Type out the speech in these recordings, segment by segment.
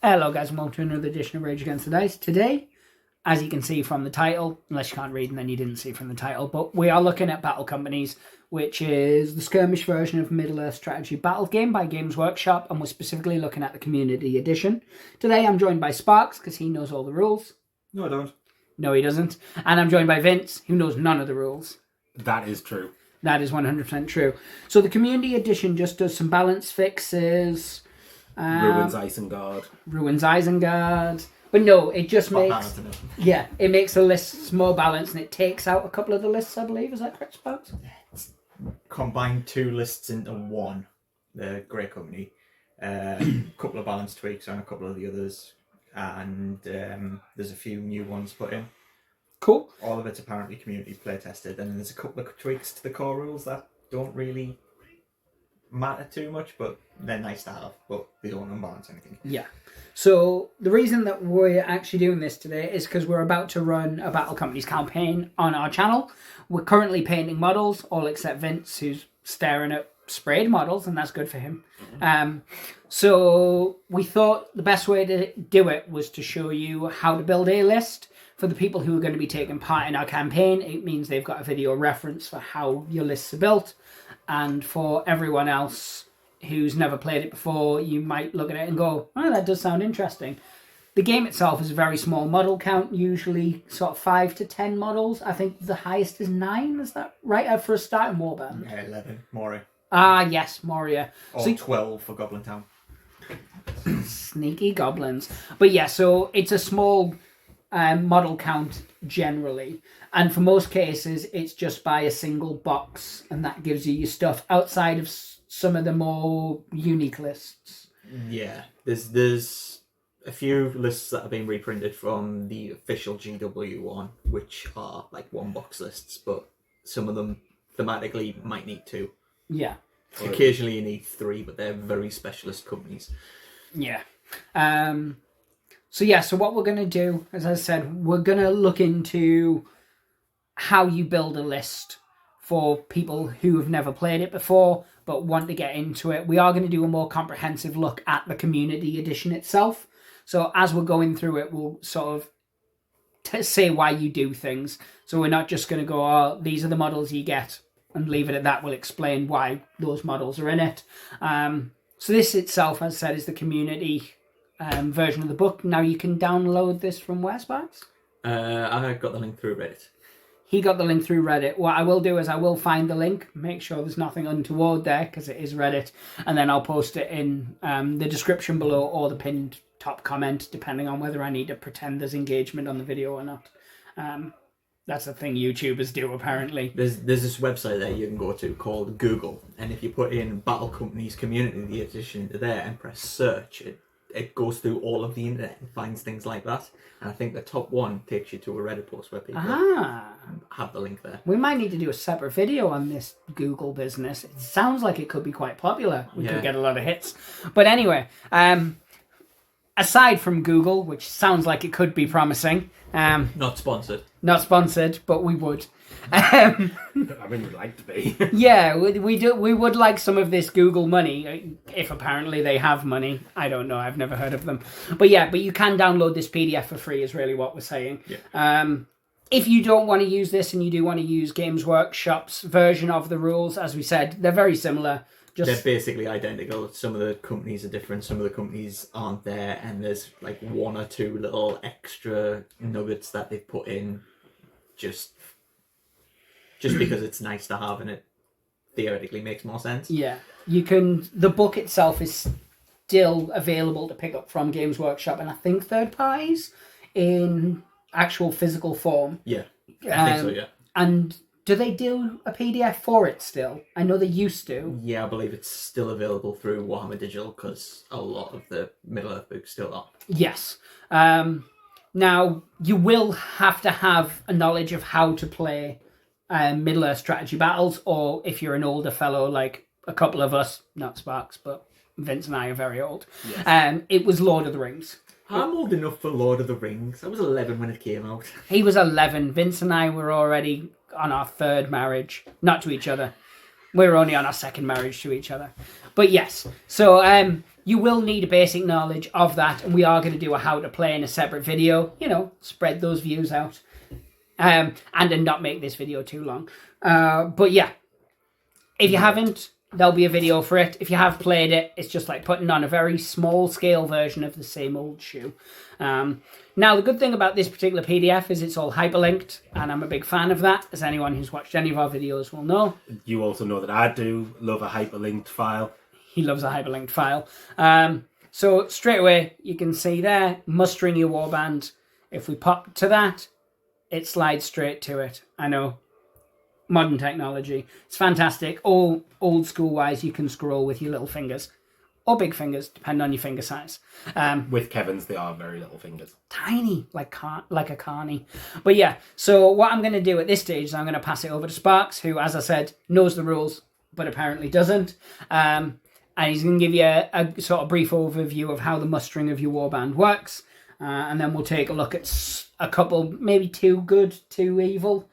Hello guys and welcome to another edition of Rage Against the Dice. Today, as you can see from the title, unless you can't read and then you didn't see from the title, but we are looking at Battle Companies, which is the skirmish version of Middle-earth strategy battle game by Games Workshop, and we're specifically looking at the Community Edition. Today I'm joined by Sparks, because he knows all the rules. No, I don't. No, he doesn't. And I'm joined by Vince, who knows none of the rules. That is true. That is 100% true. So the Community Edition just does some balance fixes. Ruins Isengard. Ruins Isengard. But no, it just makes... Yeah, it makes the lists more balanced and it takes out a couple of the lists, I believe. Is that correct, Sparks? It's combined two lists into one. The Great Company. A couple of balance tweaks on a couple of the others. And there's a few new ones put in. Cool. All of it's apparently community play tested. And there's a couple of tweaks to the core rules that don't really matter too much, but they're nice to have, but they don't unbalance anything. Yeah. So the reason that we're actually doing this today is because we're about to run a Battle Companies campaign on our channel. We're currently painting models, all except Vince, who's staring at sprayed models, and that's good for him. So we thought the best way to do it was to show you how to build a list. For the people who are going to be taking part in our campaign, it means they've got a video reference for how your lists are built. And for everyone else who's never played it before, you might look at it and go, oh, that does sound interesting. The game itself is a very small model count, usually sort of 5 to 10 models. I think the highest is 9, is that right? For a starting warband? Yeah, 11. Moria. Ah, yes, Moria. Or So 12 for Goblin Town. Sneaky goblins. But yeah, so it's a small model count generally. And for most cases, it's just by a single box, and that gives you your stuff outside of some of the more unique lists. Yeah, there's a few lists that have been reprinted from the official GW one, which are like one box lists, but some of them thematically might need 2. Yeah. Occasionally you need 3, but they're very specialist companies. Yeah. So what we're going to do, as I said, we're going to look into how you build a list for people who have never played it before but want to get into it. We are going to do a more comprehensive look at the Community Edition itself. So as we're going through it, we'll sort of say why you do things. So we're not just going to go, oh, these are the models you get, and leave it at that. We'll explain why those models are in it. So this itself, as I said, is the Community version of the book. Now you can download this from where, Sparks? I got the link through Reddit. He got the link through Reddit. What I will do is I will find the link, make sure there's nothing untoward there, because it is Reddit, and then I'll post it in the description below or the pinned top comment, depending on whether I need to pretend there's engagement on the video or not. That's a thing YouTubers do, apparently. There's this website there you can go to called Google, and if you put in Battle Companies Community Edition into there and press search, it goes through all of the internet and finds things like that. And I think the top one takes you to a Reddit post where people have the link there. We might need to do a separate video on this Google business. It sounds like it could be quite popular. We could get a lot of hits. But anyway, aside from Google, which sounds like it could be promising. Not sponsored. Not sponsored, but we would. I mean, we'd like to be. Yeah, we do. We would like some of this Google money, if apparently they have money. I don't know. I've never heard of them. But you can download this PDF for free, is really what we're saying. Yeah. If you don't want to use this and you do want to use Games Workshop's version of the rules, as we said, they're very similar. They're basically identical. Some of the companies are different, some of the companies aren't there, and there's like 1 or 2 little extra nuggets that they've put in just because it's nice to have and it theoretically makes more sense. Yeah. The book itself is still available to pick up from Games Workshop and I think third parties in actual physical form. Yeah, I think so, yeah. And do they do a PDF for it still? I know they used to. Yeah, I believe it's still available through Warhammer Digital because a lot of the Middle-earth books still are. Yes. Now, you will have to have a knowledge of how to play Middle-earth strategy battles, or if you're an older fellow like a couple of us, not Sparks, but Vince and I are very old, yes. It was Lord of the Rings. I'm old enough for Lord of the Rings. I was 11 when it came out. He was 11. Vince and I were already on our 3rd marriage. Not to each other. We were only on our 2nd marriage to each other. But yes. So you will need a basic knowledge of that, and we are going to do a how to play in a separate video, spread those views out, and then not make this video too long. But yeah, if you haven't, there'll be a video for it. If you have played it, it's just like putting on a very small scale version of the same old shoe. Now, the good thing about this particular PDF is it's all hyperlinked, and I'm a big fan of that, as anyone who's watched any of our videos will know. You also know that I do love a hyperlinked file. He loves a hyperlinked file. So straight away, you can see there, mustering your warband. If we pop to that, it slides straight to it. I know. Modern technology. It's fantastic. All old school wise, you can scroll with your little fingers. Or big fingers, depending on your finger size. With Kevin's, they are very little fingers. Tiny, like a carny. But yeah, so what I'm going to do at this stage is I'm going to pass it over to Sparks, who, as I said, knows the rules, but apparently doesn't. And he's going to give you a sort of brief overview of how the mustering of your warband works. And then we'll take a look at a couple, maybe 2 good, 2 evil,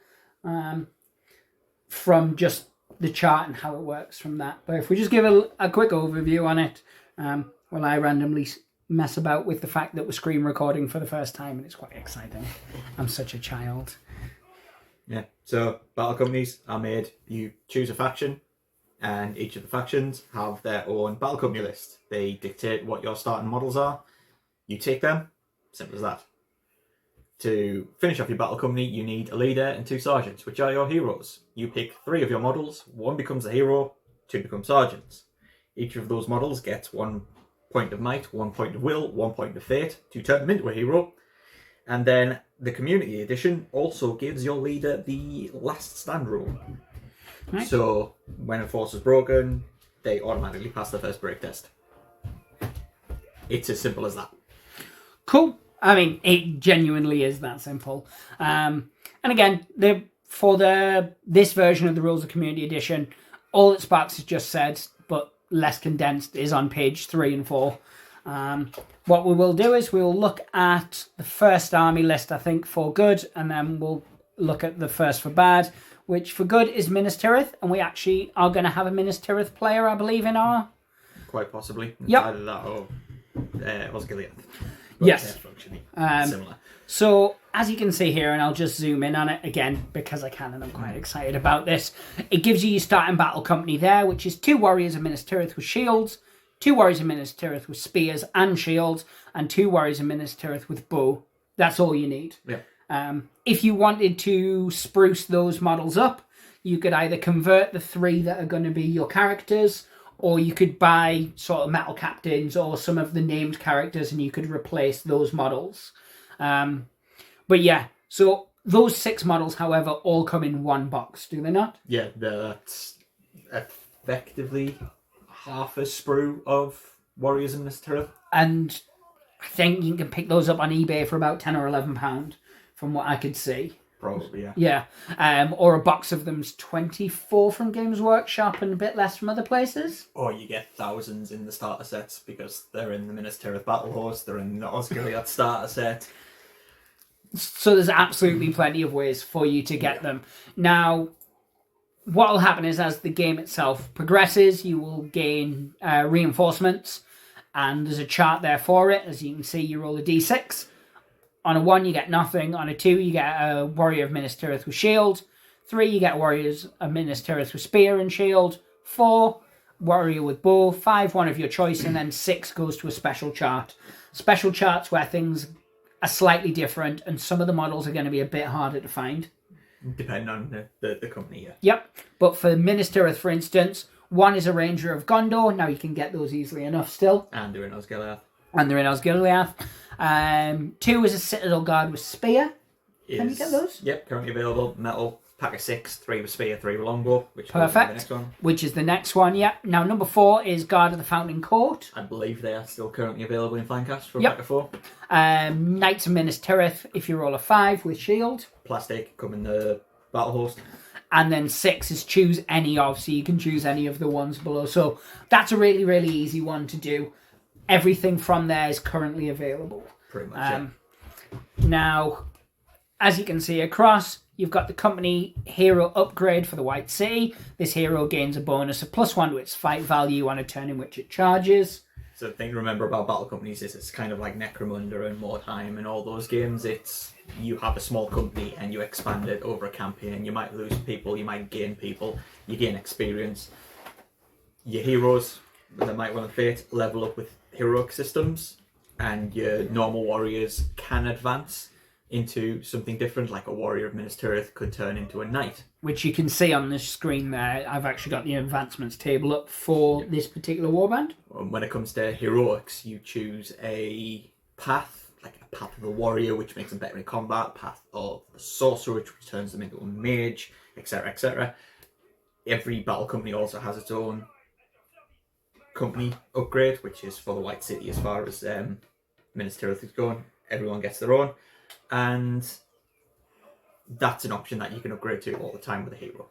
from just the chart and how it works from that. But if we just give a quick overview on it, while I randomly mess about with the fact that we're screen recording for the first time, and it's quite exciting. I'm such a child. Yeah, so battle companies are made, you choose a faction, and each of the factions have their own battle company list. They dictate what your starting models are. You take them, simple as that. To finish off your battle company, you need a leader and 2 sergeants, which are your heroes. You pick 3 of your models, 1 becomes a hero, 2 become sergeants. Each of those models gets 1 point of might, 1 point of will, 1 point of fate to turn them into a hero. And then the community edition also gives your leader the last stand rule. Right. So when a force is broken, they automatically pass the first break test. It's as simple as that. Cool. I mean, it genuinely is that simple. And again, this version of the Rules of Community Edition, all that Sparks has just said, but less condensed, is on page 3 and 4. What we will do is we'll look at the first army list, I think, for good, and then we'll look at the first for bad, which for good is Minas Tirith, and we actually are going to have a Minas Tirith player, I believe, in our... Quite possibly. Yep. Either that or Osgiliath. Yes. Functioning similar. So, as you can see here, and I'll just zoom in on it again because I can and I'm quite excited about this. It gives you your starting battle company there, which is 2 warriors of Minas Tirith with shields, 2 warriors of Minas Tirith with spears and shields, and 2 warriors of Minas Tirith with bow. That's all you need. Yeah. If you wanted to spruce those models up, you could either convert the 3 that are going to be your characters, or you could buy sort of metal captains or some of the named characters and you could replace those models. But yeah, so those 6 models, however, all come in 1 box, do they not? Yeah, that's effectively half a sprue of warriors in Minas Tirith. And I think you can pick those up on eBay for about £10 or £11 from what I could see. Probably, yeah. Yeah, or a box of them's 24 from Games Workshop and a bit less from other places. Or you get thousands in the starter sets because they're in the Minas Tirith Battle Horse, they're in the Osgiliath starter set. So there's absolutely plenty of ways for you to get them. Now, what will happen is as the game itself progresses, you will gain reinforcements, and there's a chart there for it. As you can see, you roll a d6. On a 1, you get nothing. On a 2, you get a warrior of Minas Tirith with shield. 3, you get warriors of Minas Tirith with spear and shield. 4, warrior with bow. 5, one of your choice. And then 6 goes to a special chart. Special charts where things are slightly different and some of the models are going to be a bit harder to find. Depending on the company, yeah. Yep. But for Minas Tirith, for instance, 1 is a Ranger of Gondor. Now you can get those easily enough still. And they're in Osgiliath. 2 is a Citadel Guard with spear. Can you get those? Yep, currently available. Metal, pack of 6, 3 with spear, 3 with longbow. Which Perfect. The next one. Which is the next one, yep. Now, number 4 is Guard of the Fountain Court. I believe they are still currently available in Flycast for a pack of 4. Knights of Minas Tirith, if you roll a 5 with shield. Plastic, come in the Battle Horse. And then 6 is choose any of, so you can choose any of the ones below. So that's a really, really easy one to do. Everything from there is currently available. Pretty much, yeah. Now, as you can see across, you've got the company hero upgrade for the White City. This hero gains a bonus of +1 to its fight value on a turn in which it charges. So the thing to remember about battle companies is it's kind of like Necromunda and Mordheim and all those games. It's you have a small company and you expand it over a campaign. You might lose people, you might gain people, you gain experience. Your heroes, they might well fate, level up with heroic systems, and your normal warriors can advance into something different, like a warrior of Minas Tirith could turn into a knight. Which you can see on the screen there. I've actually got the advancements table up for this particular warband. When it comes to heroics, you choose a path, like a path of the warrior, which makes them better in combat, path of the sorcerer, which turns them into a mage, etc., etc. Every battle company also has its own company upgrade, which is for the White City as far as Minas Tirith is going. Everyone gets their own, and that's an option that you can upgrade to all the time with a hero.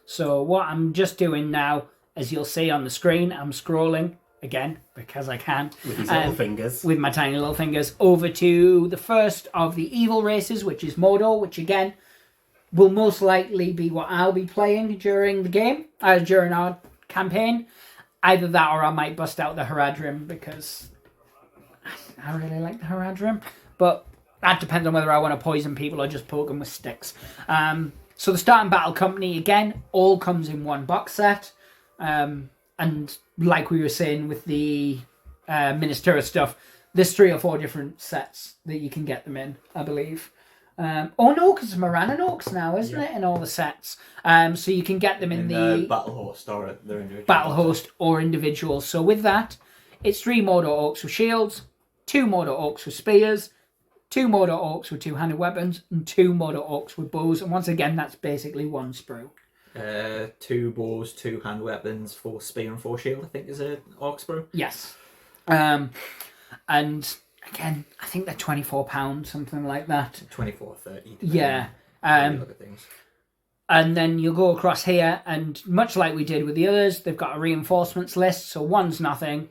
So what I'm just doing now, as you'll see on the screen, I'm scrolling again because I can With his little fingers. with my tiny little fingers over to the first of the evil races, which is Mordor, which again will most likely be what I'll be playing during the game, during our campaign. Either that or I might bust out the Haradrim because I really like the Haradrim, but that depends on whether I want to poison people or just poke them with sticks. So the starting battle company, again, all comes in one box set. And like we were saying with the Minas Tirith stuff, there's 3 or 4 different sets that you can get them in, I believe. Oh no, because it's Morannon Orcs now, isn't it, in all the sets? So you can get them in the Battle Host or their individual Battle Host or individuals. So with that, it's 3 Mordor Orcs with shields, 2 Mordor Orcs with spears, 2 Mordor Orcs with 2-handed weapons, and 2 Mordor Orcs with bows. And once again, that's basically one sprue. 2 bows, 2 hand weapons, 4 spear and 4 shield, I think is a orc sprue. Yes. And again, I think they're £24, something like that. 24 or 30. Yeah. Look at things. And then you'll go across here, and much like we did with the others, they've got a reinforcements list. So 1's nothing,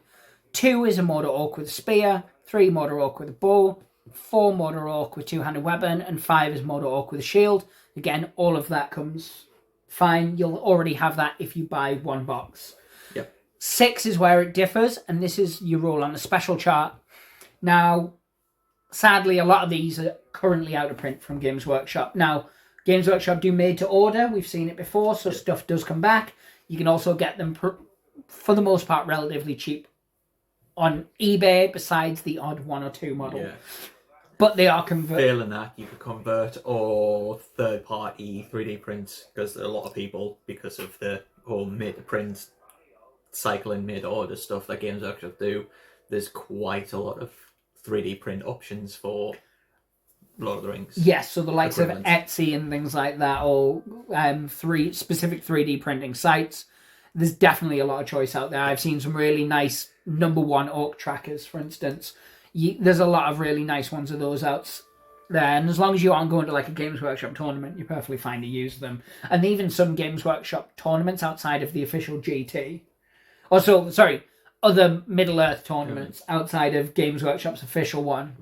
2 is a Mordor Orc with a spear, 3 Mordor Orc with a bow, 4 Mordor Orc with 2-handed weapon, and 5 is Mordor Orc with a shield. Again, all of that comes fine. You'll already have that if you buy 1 box. Yep. 6 is where it differs, and this is you roll on a special chart. Now, sadly, a lot of these are currently out of print from Games Workshop. Now, Games Workshop do made to order. We've seen it before, so stuff does come back. You can also get them, for the most part, relatively cheap on eBay, besides the odd 1 or 2 model. Yeah. But they are converted. Failing that, you could convert or third-party 3D prints, because a lot of people, because of the whole made-to-print cycling, made-to-order stuff that Games Workshop do, there's quite a lot of 3D print options for Lord of the Rings. Yes, so the likes of equivalent. Etsy and things like that, or specific 3D printing sites. There's definitely a lot of choice out there. I've seen some really nice #1 orc trackers, for instance. There's a lot of really nice ones of those out there, and as long as you aren't going to like a Games Workshop tournament, you're perfectly fine to use them. And even some Games Workshop tournaments outside of the official GT. Also, sorry, other Middle-earth tournaments outside of Games Workshop's official one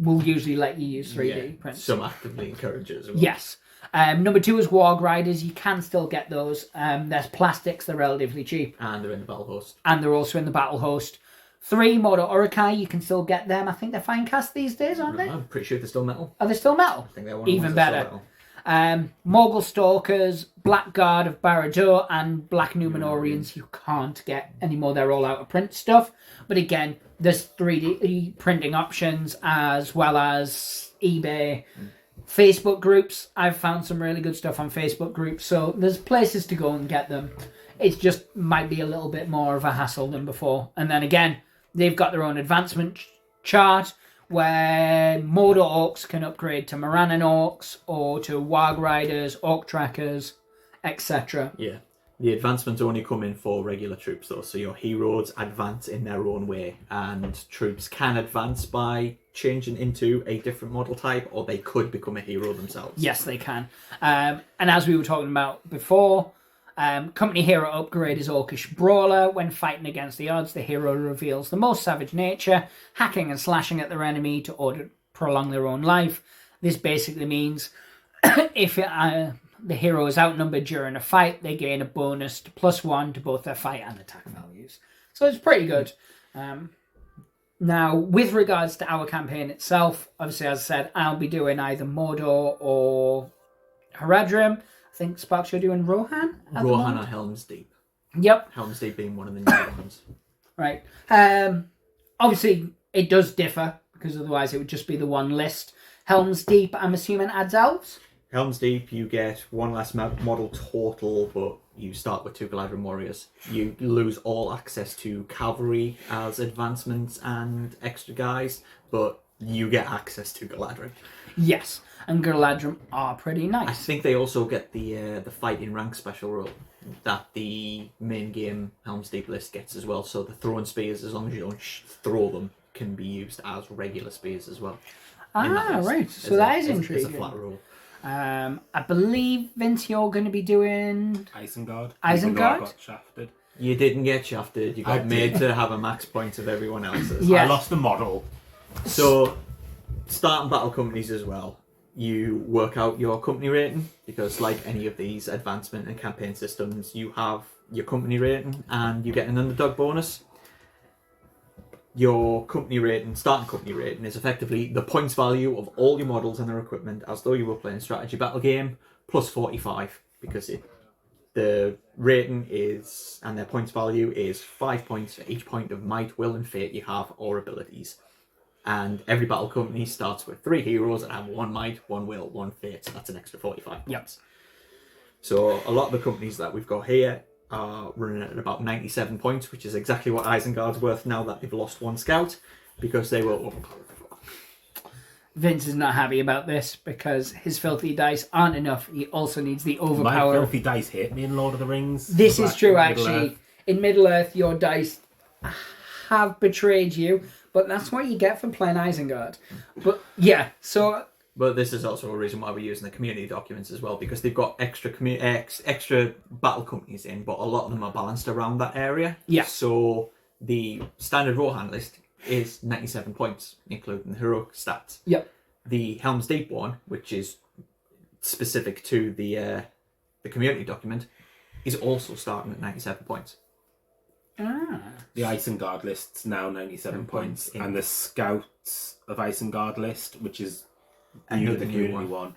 will usually let you use 3D prints. Some actively encourage it as well. Yes. Number 2 is Warg Riders. You can still get those. There's plastics, they're relatively cheap. And they're in the Battle Host. And they're also in the Battle Host. 3 Mordor Urukai, you can still get them. I think they're fine cast these days, aren't they? I'm pretty sure they're still metal. Are they still metal? I think they're one of the Even ones that are better. still metal. Morgul Stalkers, Blackguard of Barad-dûr, and Black Númenóreans you can't get anymore. They're all out of print stuff. But again, there's 3D printing options as well as eBay. Facebook groups. I've found some really good stuff on Facebook groups. So there's places to go and get them. It just might be a little bit more of a hassle than before. And then again, they've got their own advancement chart where Mordor Orcs can upgrade to Morannon Orcs or to Warg Riders, Orc Trackers, etc. Yeah. The advancements only come in for regular troops though, so your heroes advance in their own way, and troops can advance by changing into a different model type, or they could become a hero themselves. Yes, they can. And as we were talking about before, company hero upgrade is Orcish Brawler. When fighting against the odds, the hero reveals the most savage nature, hacking and slashing at their enemy to prolong their own life. This basically means if the hero is outnumbered during a fight, they gain a bonus to +1 to both their fight and attack values. So it's pretty good. Now, with regards to our campaign itself, obviously, as I said, I'll be doing either Mordor or Haradrim. I think, Sparks, you're doing Rohan? Rohan or Helm's Deep. Yep. Helm's Deep being one of the new ones. Right. Obviously, it does differ, because otherwise it would just be the one list. Helm's Deep, I'm assuming, adds elves? Helm's Deep, you get one less model total, but you start with 2 Galadrim warriors. You lose all access to cavalry as advancements and extra guys, but you get access to Galadrim. Yes, and Galadrim are pretty nice. I think they also get the fighting rank special rule that the main game Helm's Deep list gets as well. So the throwing spears, as long as you don't throw them, can be used as regular spears as well. Right. So that is intriguing. It's a flat rule. I believe, Vince, you're going to be doing Isengard. Isengard? I got shafted. You didn't get shafted. You got made to have a max point of everyone else's. Yeah. I lost the model. So, starting battle companies as well. You work out your company rating, because like any of these advancement and campaign systems, you have your company rating and you get an underdog bonus. Your company rating, starting company rating, is effectively the points value of all your models and their equipment as though you were playing a strategy battle game, plus 45, because the rating is, and their points value is 5 points for each point of might, will and fate you have, or abilities. And every battle company starts with 3 heroes that have 1 might, 1 will, 1 fate, so that's an extra 45 points. Yep. So a lot of the companies that we've got here are running at about 97 points, which is exactly what Isengard's worth now that they've lost 1 scout, because they were overpowered before. Vince is not happy about this because his filthy dice aren't enough. He also needs the My overpower. filthy dice hate me in Lord of the Rings. This is true, Middle-earth. actually. In Middle-earth, your dice have betrayed you, but that's what you get for playing Isengard. But yeah, so... But this is also a reason why we're using the community documents as well, because they've got extra battle companies in, but a lot of them are balanced around that area. Yeah. So the standard Rohan list is 97 points, including the heroic stats. Yep. The Helm's Deep one, which is specific to the community document, is also starting at 97 points. The Isengard list's now 97 points, and the Scouts of Isengard list, which is the community one,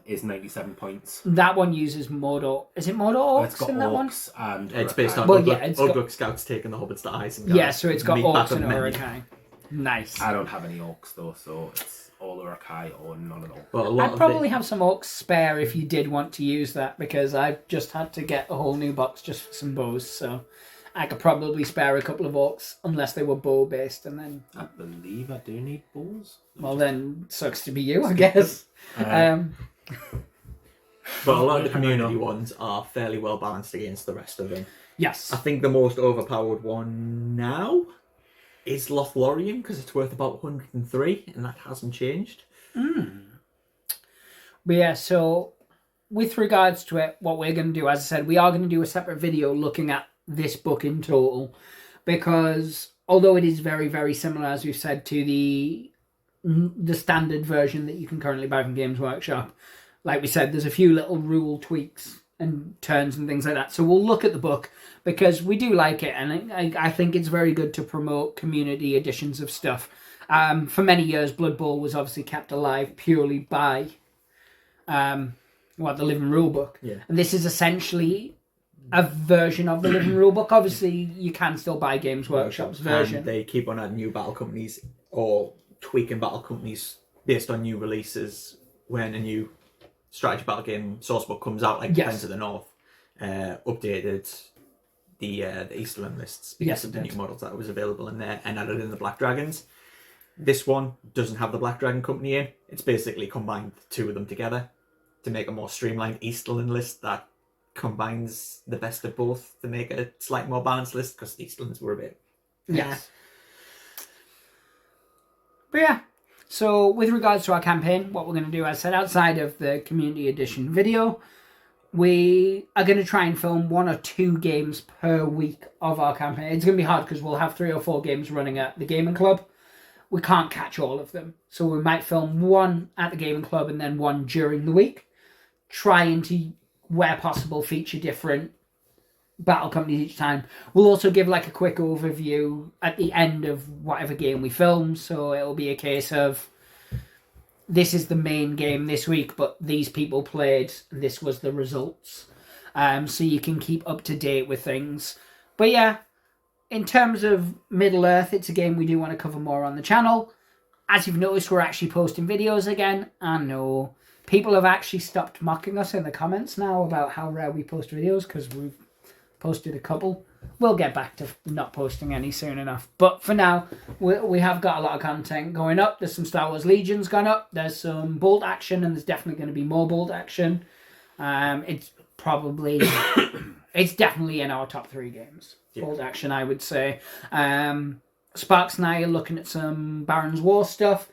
is 97 points. That one uses Mordor. Is it Mordor It's Orcs got in that one? orcs and It's based on Ugluk Scouts taking the hobbits to Isengard. Yeah, so it's got Meet Orcs back and up menu. Uruk-hai. Nice. I don't have any orcs though, so it's all Uruk-hai or none at all. Well, a lot I'd of probably have some orcs spare if you did want to use that, because I've just had to get a whole new box just for some bows, so I could probably spare a couple of orcs, unless they were bow based, and then... I believe I do need bows. Well, then, sucks to be you, I guess. But a lot of the community ones are fairly well balanced against the rest of them. Yes. I think the most overpowered one now is Lothlorien, because it's worth about 103, and that hasn't changed. But yeah, so with regards to it, what we're going to do, as I said, we are going to do a separate video looking at this book in total, because although it is very, very similar, as we've said, to the standard version that you can currently buy from Games Workshop, like we said, there's a few little rule tweaks and turns and things like that. So we'll look at the book, because we do like it, and I think it's very good to promote community editions of stuff. For many years, Blood Bowl was obviously kept alive purely by the Living Rulebook. Yeah. And this is essentially a version of the Living Rulebook. Obviously, you can still buy Games Workshop's version. And they keep on adding new battle companies or tweaking battle companies based on new releases. When a new strategy battle game sourcebook comes out, like Defense of the North, updated the Easterland lists because of the new models that was available in there, and added in the Black Dragons. This one doesn't have the Black Dragon company in. It's basically combined the two of them together to make a more streamlined Easterland list that combines the best of both to make a slightly more balanced list, because the Easterlands were a bit... Yes. But yeah, so with regards to our campaign, what we're going to do, as I said, outside of the Community Edition video, we are going to try and film 1 or 2 games per week of our campaign. It's going to be hard because we'll have 3 or 4 games running at the gaming club. We can't catch all of them. So we might film 1 at the gaming club and then 1 during the week, trying to, where possible, feature different battle companies each time. We'll also give like a quick overview at the end of whatever game we film, so it'll be a case of this is the main game this week, but these people played, this was the results. So you can keep up to date with things. But yeah, in terms of Middle-earth, it's a game we do want to cover more on the channel. As you've noticed, we're actually posting videos again. I know people have actually stopped mocking us in the comments now about how rare we post videos, because we've posted a couple. We'll get back to not posting any soon enough. But for now, we have got a lot of content going up. There's some Star Wars Legions gone up. There's some bolt action, and there's definitely going to be more bolt action. It's definitely in our top 3 games. Yeah. Bolt action, I would say. Sparks and I are looking at some Baron's War stuff.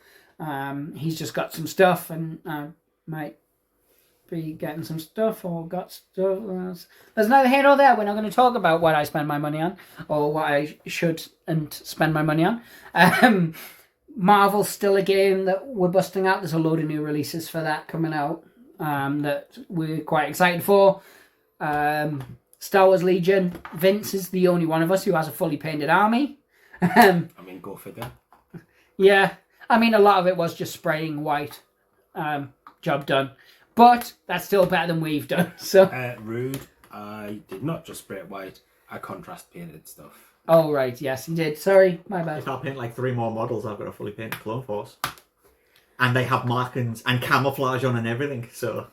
He's just got some stuff, and might be getting some stuff or got stuff. There's neither here nor there. We're not going to talk about what I spend my money on or what I should and spend my money on. Marvel's still a game that we're busting out. There's a load of new releases for that coming out that we're quite excited for. Star Wars Legion. Vince is the only one of us who has a fully painted army. I mean, go figure. Yeah. I mean, a lot of it was just spraying white. Job done. But that's still better than we've done. So rude. I did not just spray it white. I contrast painted stuff. Oh, right. Yes, you did. Sorry. My bad. If I paint like 3 more models, I've got a fully painted Clone Force. And they have markings and camouflage on and everything, so...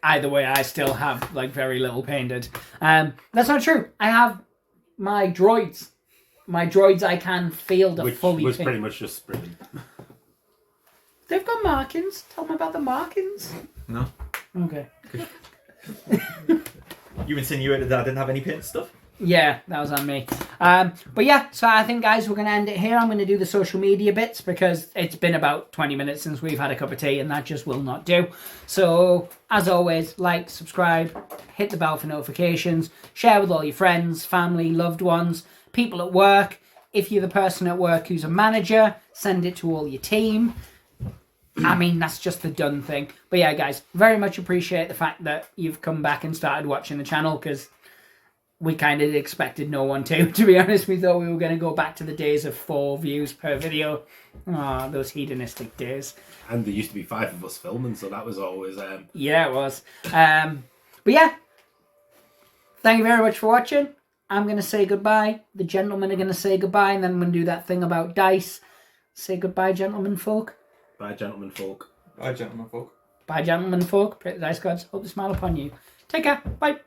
Either way, I still have like very little painted. That's not true. I have my droids. My droids I can field are fully was painted. Pretty much just sprayed. They've got markings. Tell me about the markings. No. Okay. You insinuated that I didn't have any paint stuff? Yeah, that was on me. But yeah, so I think, guys, we're going to end it here. I'm going to do the social media bits because it's been about 20 minutes since we've had a cup of tea and that just will not do. So, as always, like, subscribe, hit the bell for notifications, share with all your friends, family, loved ones, people at work. If you're the person at work who's a manager, send it to all your team. I mean, that's just the done thing. But yeah, guys, very much appreciate the fact that you've come back and started watching the channel because we kind of expected no one to be honest. We thought we were going to go back to the days of 4 views per video. Ah, those hedonistic days. And there used to be 5 of us filming, so that was always... Yeah, it was. But yeah, thank you very much for watching. I'm going to say goodbye. The gentlemen are going to say goodbye, and then I'm going to do that thing about dice. Say goodbye, gentlemen folk. Bye, gentlemen folk. Bye, gentlemen folk. Bye, gentlemen folk. Pray the dice gods hope to smile upon you. Take care. Bye.